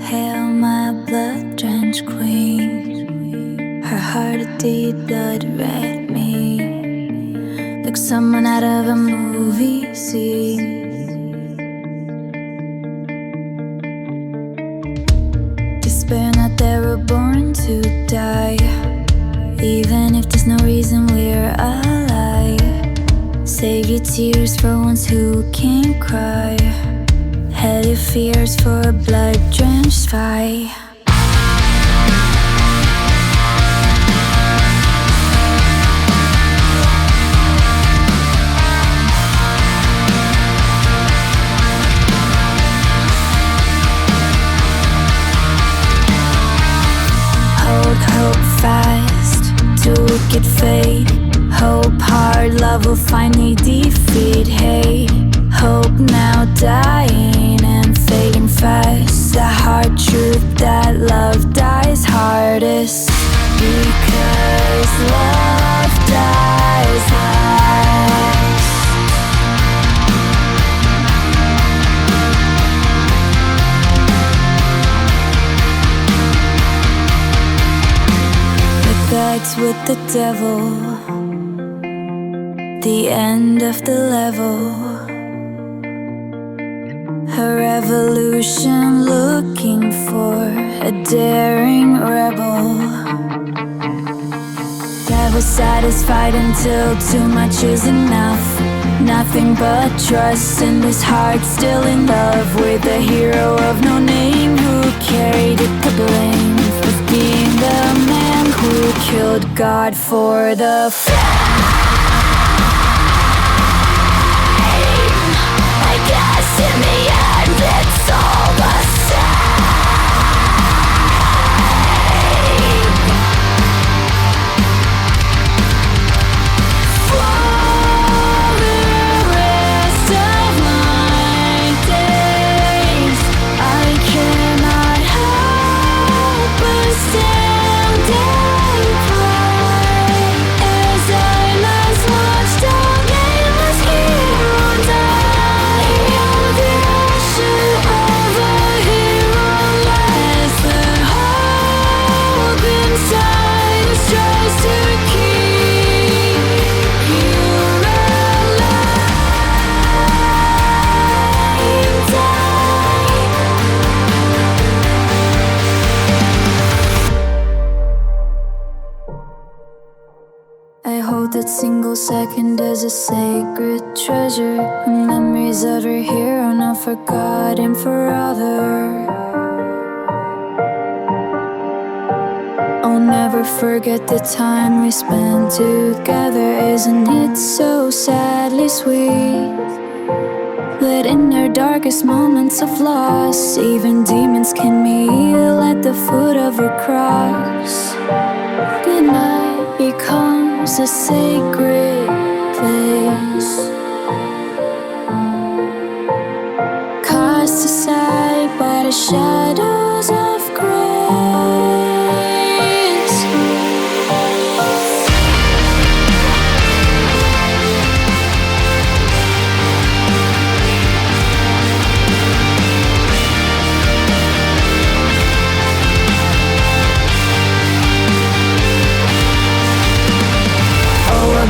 Hail my blood-drenched queen. Her heart a deep blood red me, like someone out of a movie scene. Despair not they were born to die, even if there's no reason we're alive. Save your tears for ones who can't cry. Hell your fears for a blood-drenched fight. Hold hope fast to wicked fate. Hope hard love will finally defeat hate. Hope now dying and fading fast. The hard truth that love dies hardest, because love dies last. But that's with the devil, the end of the level. A revolution looking for a daring rebel. Never satisfied until too much is enough. Nothing but trust in this heart still in love with the hero of no name who carried the blame for being the man who killed God for the in the end, it's all the same. For the rest of my days, I cannot help but stand and cry as I last watched our nameless hero die. I hold that single second as a sacred treasure. The memories of her hero not forgotten forever. I'll never forget the time we spent together. Isn't it so sadly sweet that in their darkest moments of loss, even demons can kneel at the foot of her cross? Good night becomes a sacred place, cast aside by the shadows of grace.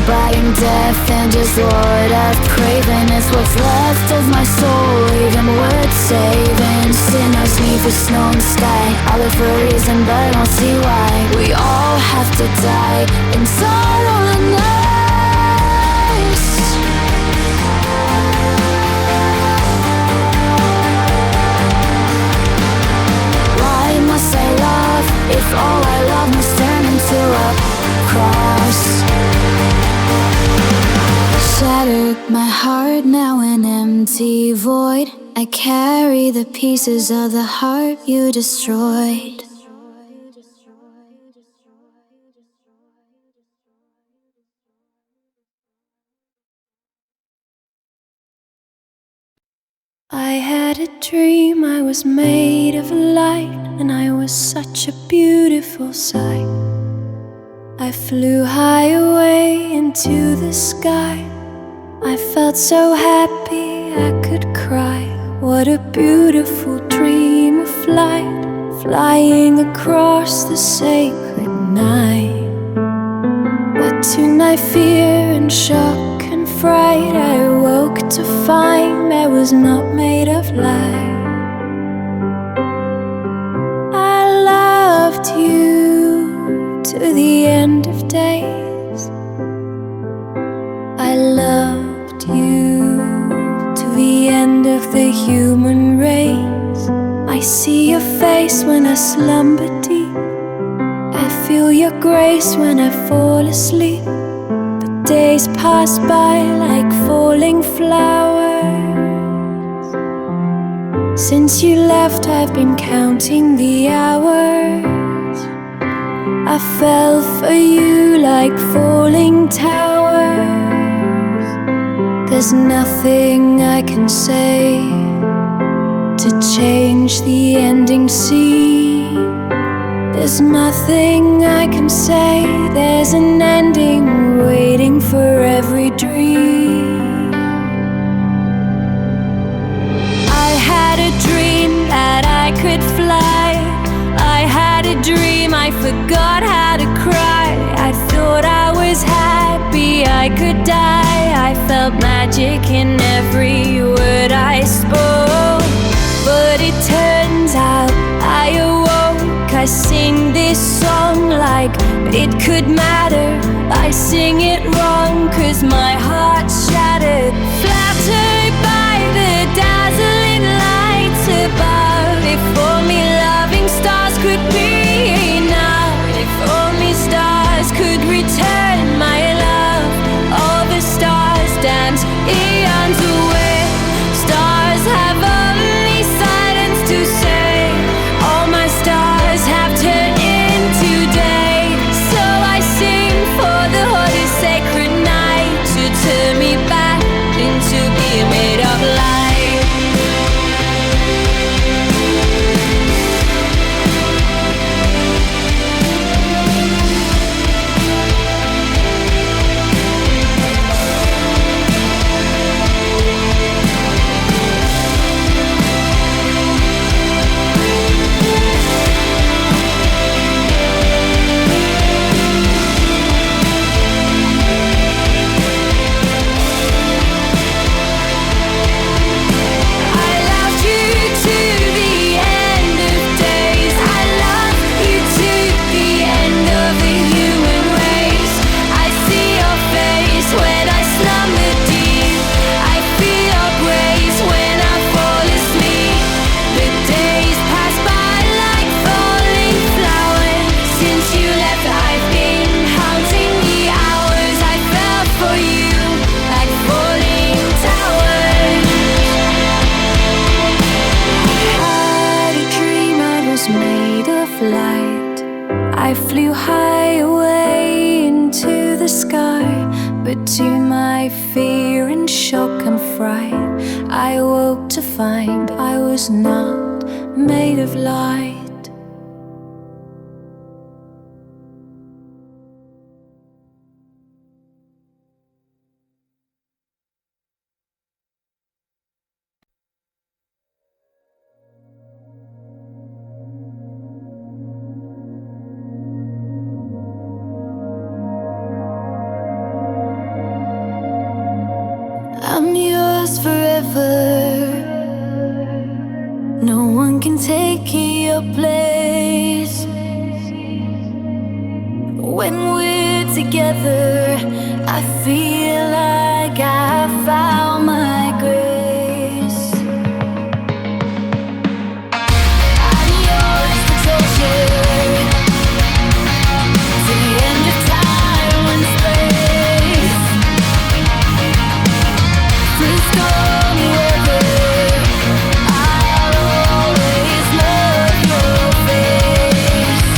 Abiding death and just Lord I've craven is what's left of my soul, even worth saving. Sinners need for snow and sky. I live for a reason but I don't see why we all have to die in sorrow and loss. Why must I love if all I love must turn into a cross? Shattered my heart, now an empty void. I carry the pieces of the heart you destroyed. I had a dream I was made of light, and I was such a beautiful sight. I flew high away into the sky. I felt so happy I could cry. What a beautiful dream of flight. flying across the sacred night. But to my fear and shock and fright, I woke to find I was not made of light. I loved you to the end of days. I loved you to the end of the human race. I see your face when I slumber deep. I feel your grace when I fall asleep. But days pass by like falling flowers. Since you left, I've been counting the hours. I fell for you like falling towers. There's nothing I can say to change the ending scene. There's nothing I can say. There's an ending waiting for every dream. I had a dream that I could fly. I had a dream I forgot how to cry. I thought I was happy I could die. I felt magic in every word I spoke. But it turns out I awoke. I sing this song like it could matter. I sing it wrong 'cause my heart's shattered. Flattered by the dazzling lights above. If only loving stars could be enough. If only stars could return my love. All the stars dance eons away. Stars have only silence to say. All my stars have turned into day. So I sing for the holy sacred night to turn me back into being made of light. I flew high away into the sky, but to my fear and shock and fright, I woke to find I was not made of light. I'm yours forever. No one can take your place. When we're together, I feel like I found my grace. I'm yours to treasure to the end of time and space. Through stormy weather, I'll always love your face.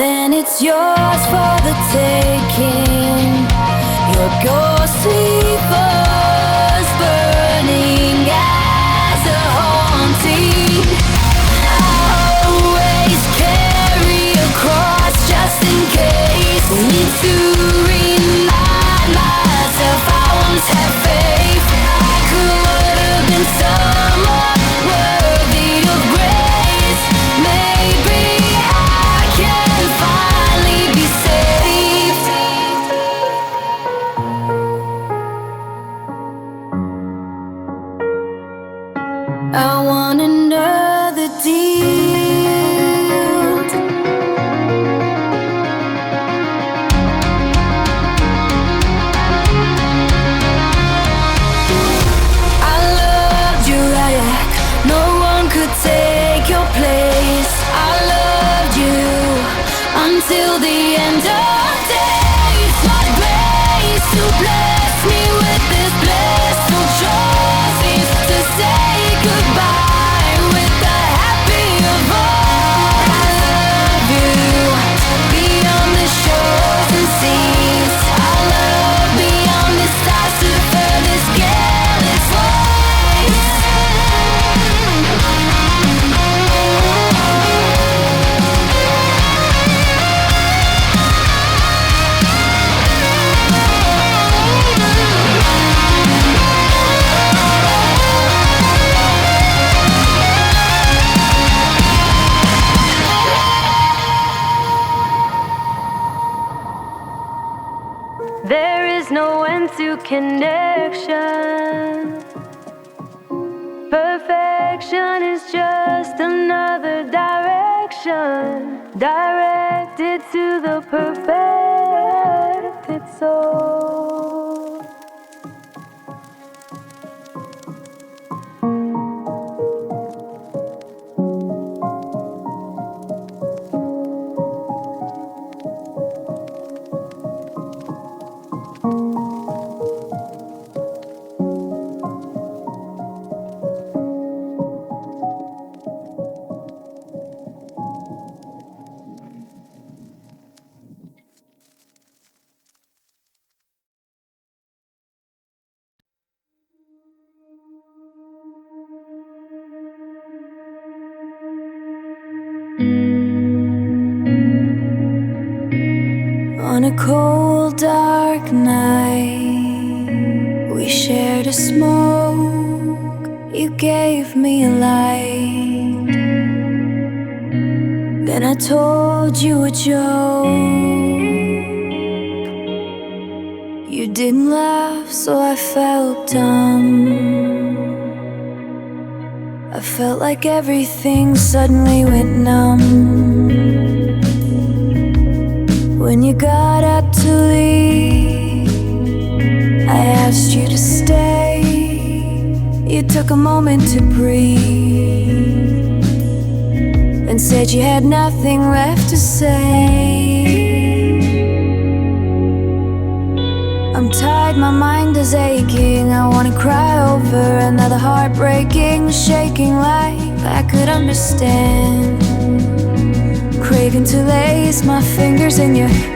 and it's yours for the taking. Your ghostly voice burning as a haunting. I'll always carry a cross just in case. Need to remind myself I once had faith. I could have been someone worthy of grace. Maybe I can finally be saved. I want another deal. I loved you like no one could take your place. I loved you until the end of days. What grace to bless me with this blissful choice to say goodbye with the happy of all. I love you beyond the shores and seas. I love beyond the stars to the furthest galaxy. There is no end to connection. Perfection is just another direction, directed to the perfected soul. On a cold, dark night, we shared a smoke. You gave me a light. Then I told you a joke. You didn't laugh, so I felt dumb. I felt like everything suddenly went numb. When you got up to leave, I asked you to stay. You took a moment to breathe and said you had nothing left to say. I'm tired, my mind is aching. I wanna cry over another heartbreaking, shaking like I could understand. Craving to lace my fingers in your hand.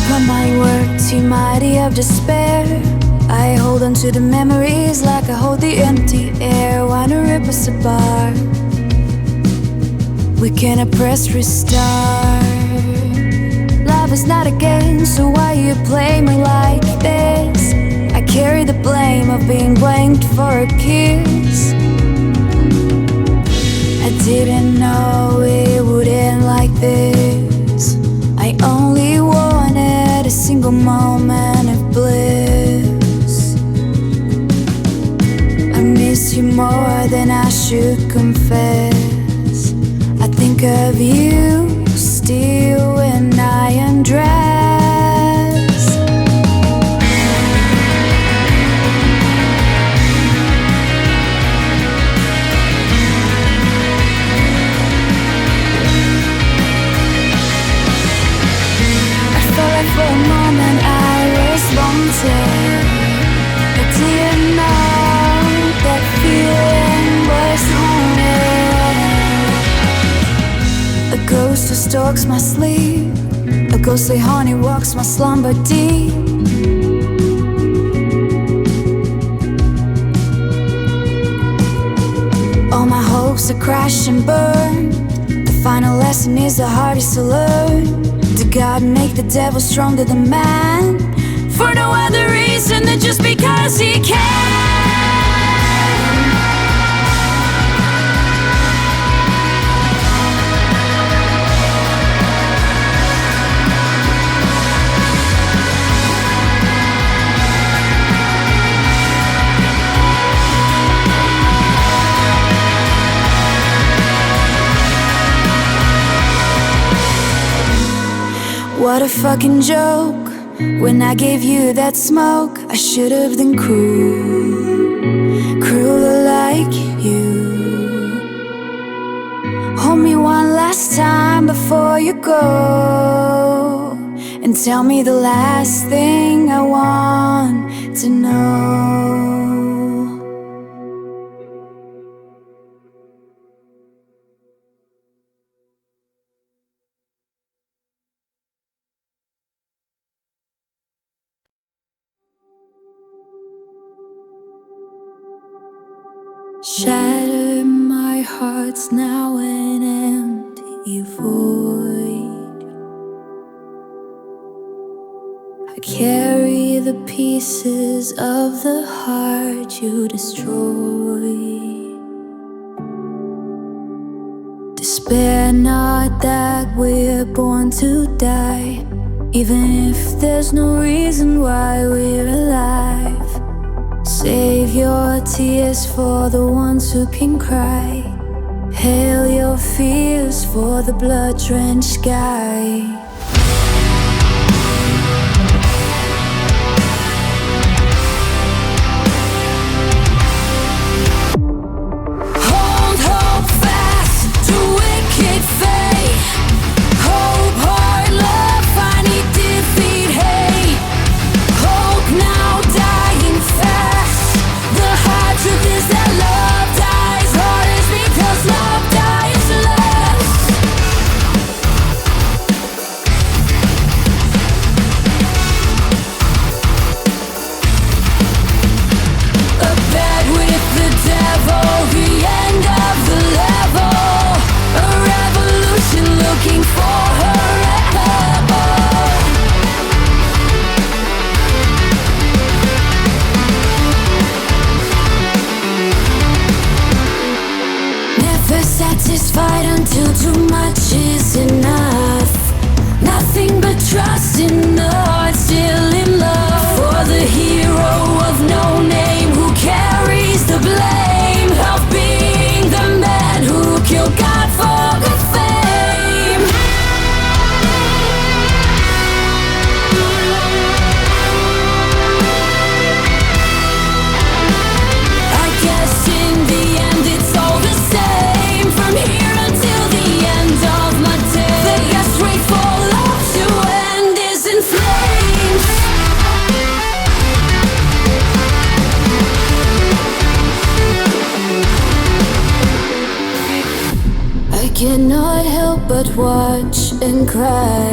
Upon my work, too mighty of despair, I hold on to the memories like I hold the empty air. Wanna rip us apart, we cannot press restart. Love is not a game, so why you play me like this? I carry the blame of being blamed for a kiss. I didn't know it would end like this. I only wanted a single moment of bliss. I miss you more than I should confess. I think of you still when I undress. For a moment I was wanted. I didn't know that feeling was haunted. A ghost who stalks my sleep, a ghostly honey walks my slumber deep. All my hopes are crash and burn. The final lesson is the hardest to learn. Did God make the devil stronger than man? For no other reason than just because he can. What a fucking joke. When I gave you that smoke, I should have been cruel, crueler like you. Hold me one last time before you go, and tell me the last thing I want to know. Shatter, my heart's now an empty void. I carry the pieces of the heart you destroyed. Despair not that we're born to die, even if there's no reason why we're alive. Save your tears for the ones who can cry. Hail your fears for the blood-drenched sky. Hold hope fast to wicked fate. Hope, heart, love, finally defeat hate. Hope now dying fast. The hard truth is that love dies hardest because love dies last. A bed with the devil, the end of the level. A revolution looking for her rebel. Never satisfied until too much is enough. Nothing but trust in the heart still in love. For the hero of no name who carries the blame of being the man who killed God for good fame. I guess in the end it's all the same. From here until the end of my day, the best way for love to end is in flames. I cannot help but watch and cry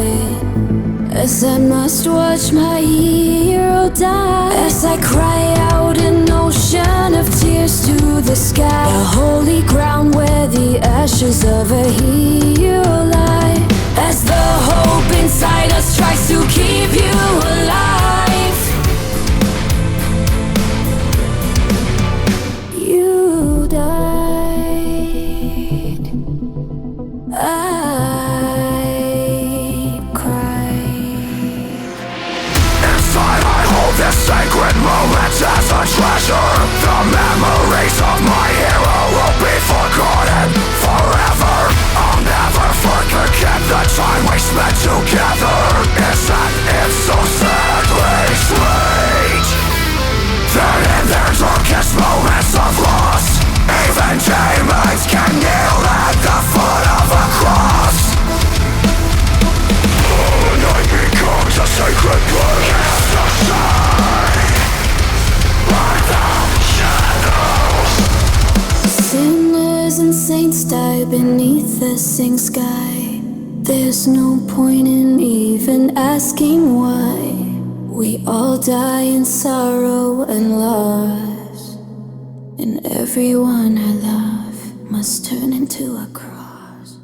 as I must watch my hero die. As I cry out an ocean of tears to the sky, a holy ground where the ashes of a hero lie. As the hope inside us tries to keep you alive, you died. sacred moments as a treasure. The memories of my hero will be forgotten forever. I'll never forget the time we spent together. Isn't it so sadly sweet that in their darkest moments of loss, even demons can kneel at the foot of a cross? The night becomes a sacred place to shine without shadows. Sinners and saints die beneath the same sky. There's no point in even asking why. We all die in sorrow and loss, and everyone I love must turn into a cross.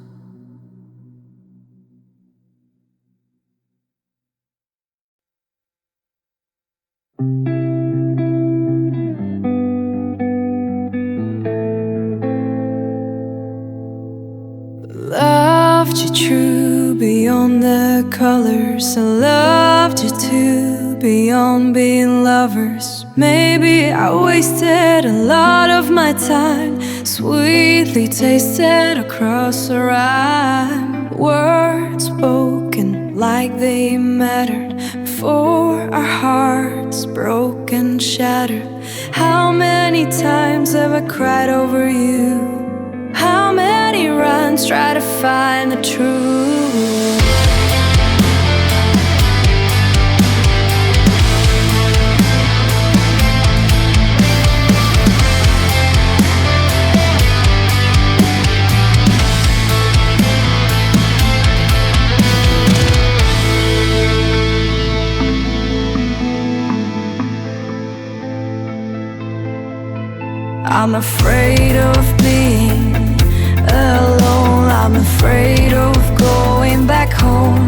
Loved you true beyond the colors. I loved you too beyond being lovers. Maybe I wasted a lot of my time, sweetly tasted across a rhyme. Words spoken like they mattered before our hearts broke and shattered. How many times have I cried over you? How many runs try to find the truth? I'm afraid of being alone. I'm afraid of going back home.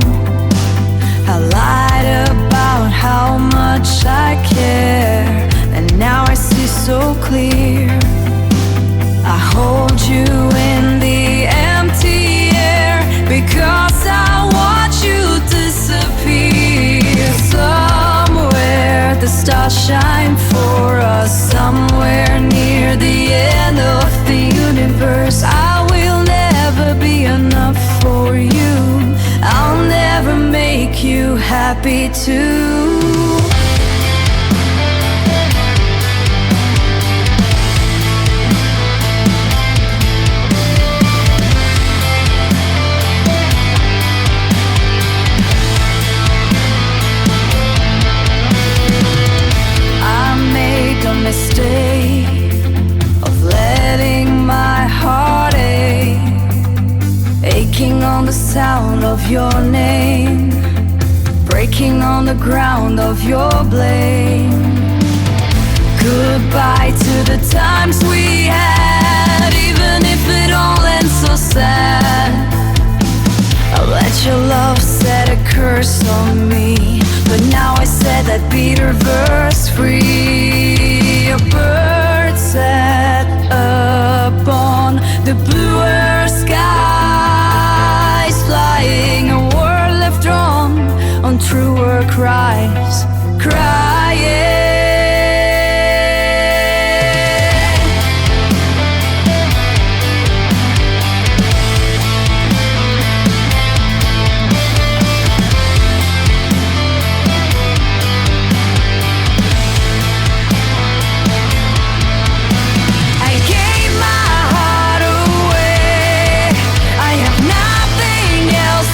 I lied about how much I care, and now I see so clear. I hold you in the empty air because I watch you disappear. Somewhere the stars shine for us, somewhere near the end of the universe. I will never be enough for you. I'll never make you happy too. Mistake of letting my heart ache, aching on the sound of your name, breaking on the ground of your blame. Goodbye to the times we had, even if it all ends so sad. I'll let your love set a curse on me, but now I set that bitter verse free. A bird set upon the bluer skies, flying a world left drawn on truer cries, crying.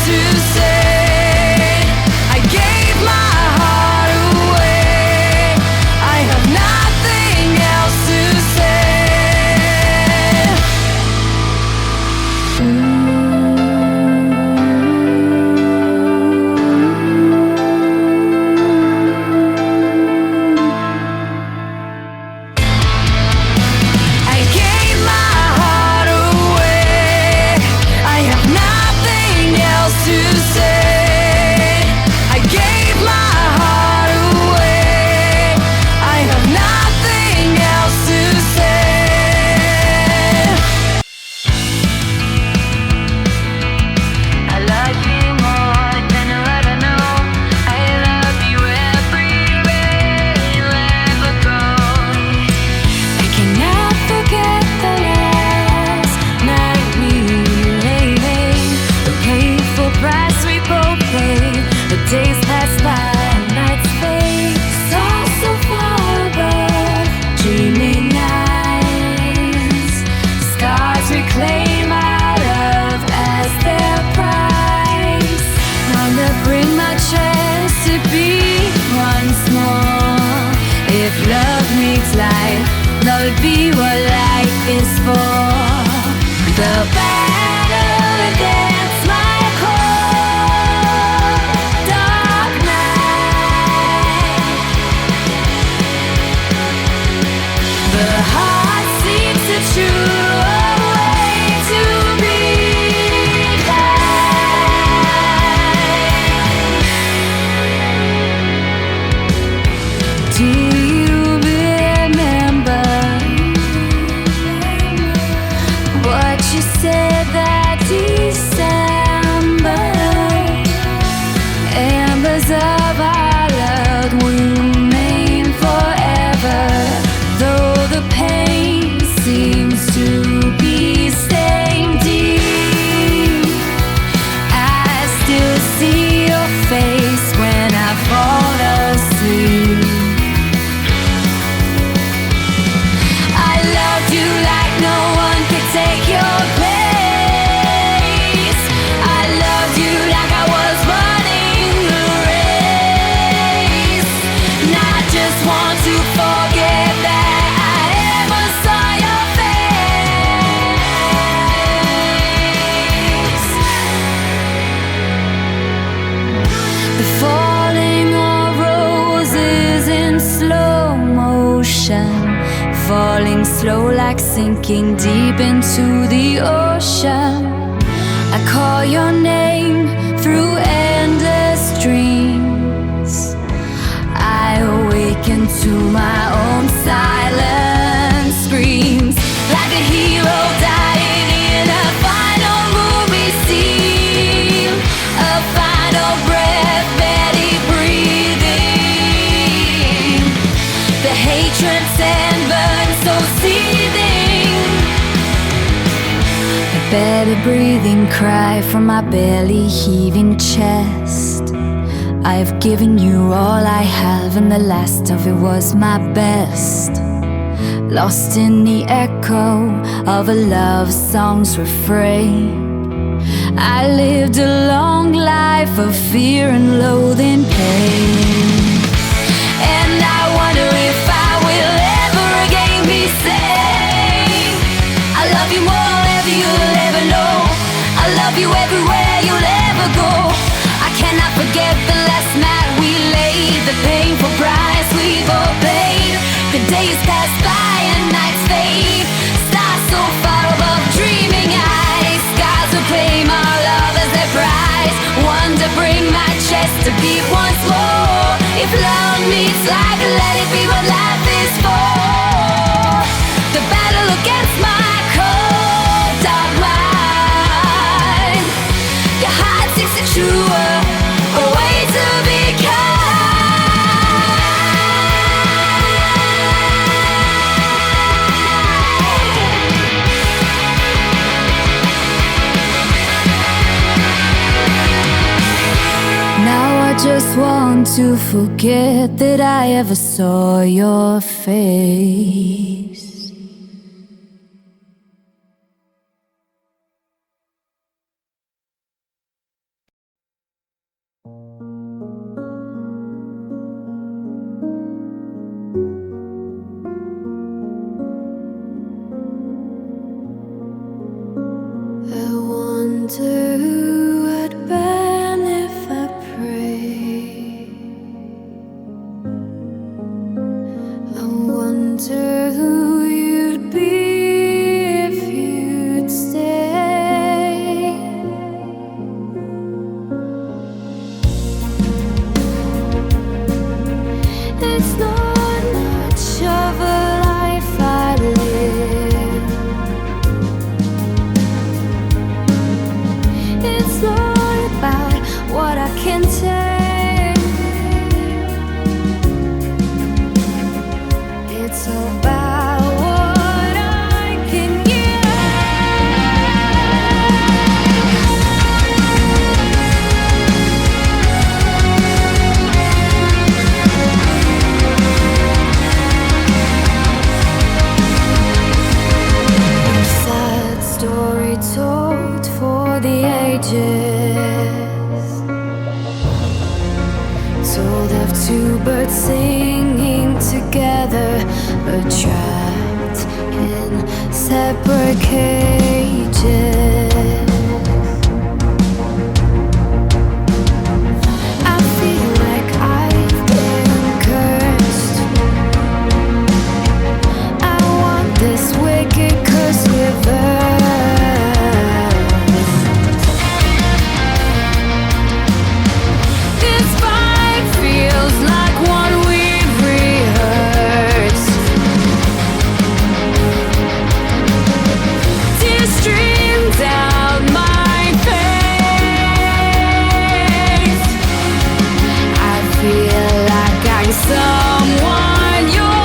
To say I gave my heart price we both pay. The days pass by and nights fade. Stars so far above, dreaming eyes. Scars reclaim our love as their price. Wanna bring my chest to beat once more. If love meets life, that'll be what life is for. The battle against my cold dark night. The heart seems to choose a way to be kind. Do you remember what you said that December? Embers of our love will remain forever, though the pain seems to be staying deep. I still see your face when I fall asleep. I loved you like no one could take your place. I loved you like I was running the race. And I just want to forget that I ever saw your face. The falling of roses in slow motion, falling slow like sinking deep into the ocean. I call your name through endless dreams. I awaken to my own silent screams, like a hero dying in a final movie scene. A final breath, barely breathing. The hatred and burn so seething. A barely breathing cry from my barely heaving chest. I've given you all I have, and the last of it was my best. Lost in the echo of a love song's refrain. I lived a long life of fear and loathing pain. And I wonder if I will ever again be sane. I love you more than you'll ever know. I love you everywhere you'll ever go. I cannot forget the last night we laid, the painful price we both paid. The days pass by and nights fade. Stars so far above, dreaming eyes. Skies will claim our love as their prize. One to bring my chest to beat once more. If love meets life, let it be what life is for. The battle against my cold dark mind. Your heart seeks a truer, a way to be kind. Now I just want to forget that I ever saw your face. I wonder who I'd ban if I prayed. I wonder who told of two birds singing together, but trapped in separate cages. I feel like I've been cursed. I want this wicked curse reversed. This fight feels like one we've rehearsed. Tears stream down my face. I feel like I'm someone you'll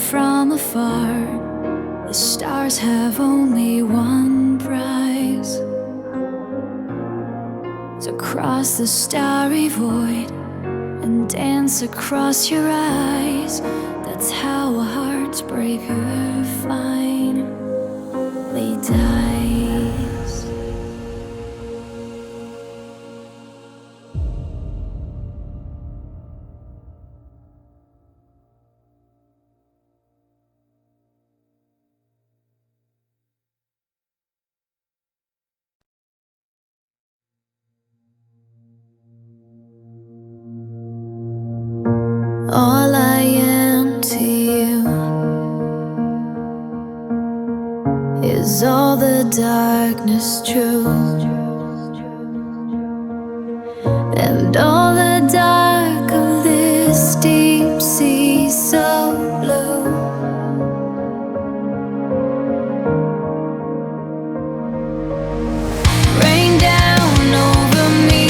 from afar. The stars have only one prize, to cross the starry void and dance across your eyes. That's how a heartbreaker finally dies. All I am to you is all the darkness true, and all the dark of this deep sea so blue. Rain down over me,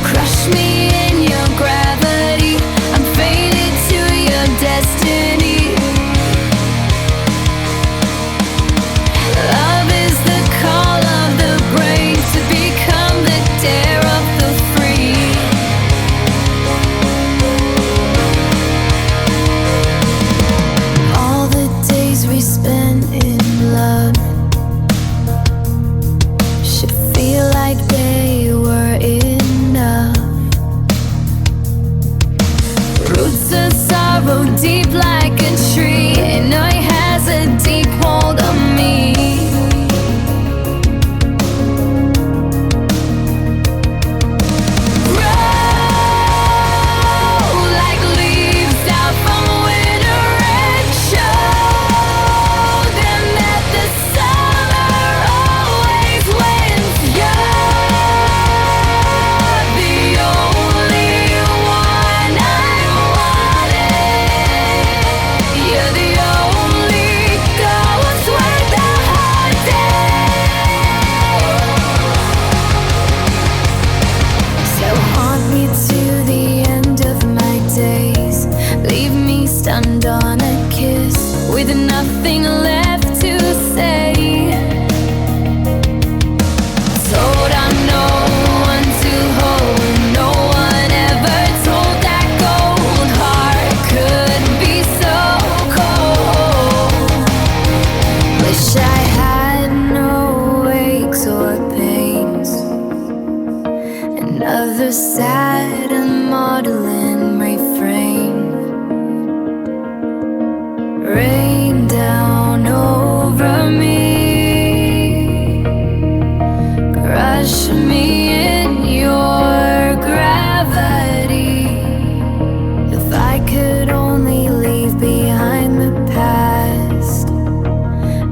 crush me in your gravity. I'm faded to your destiny. Love is the call of the brave, to become the dare of the free. a sad and maudlin refrain. Rain down over me, crush me in your gravity. If I could only leave behind the past,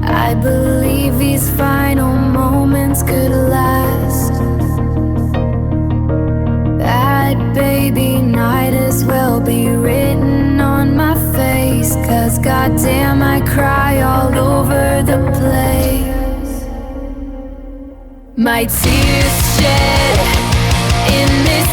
I believe these final moments could last. That baby might as well be written on my face, 'cause goddamn I cry all over the place. My tears shed in this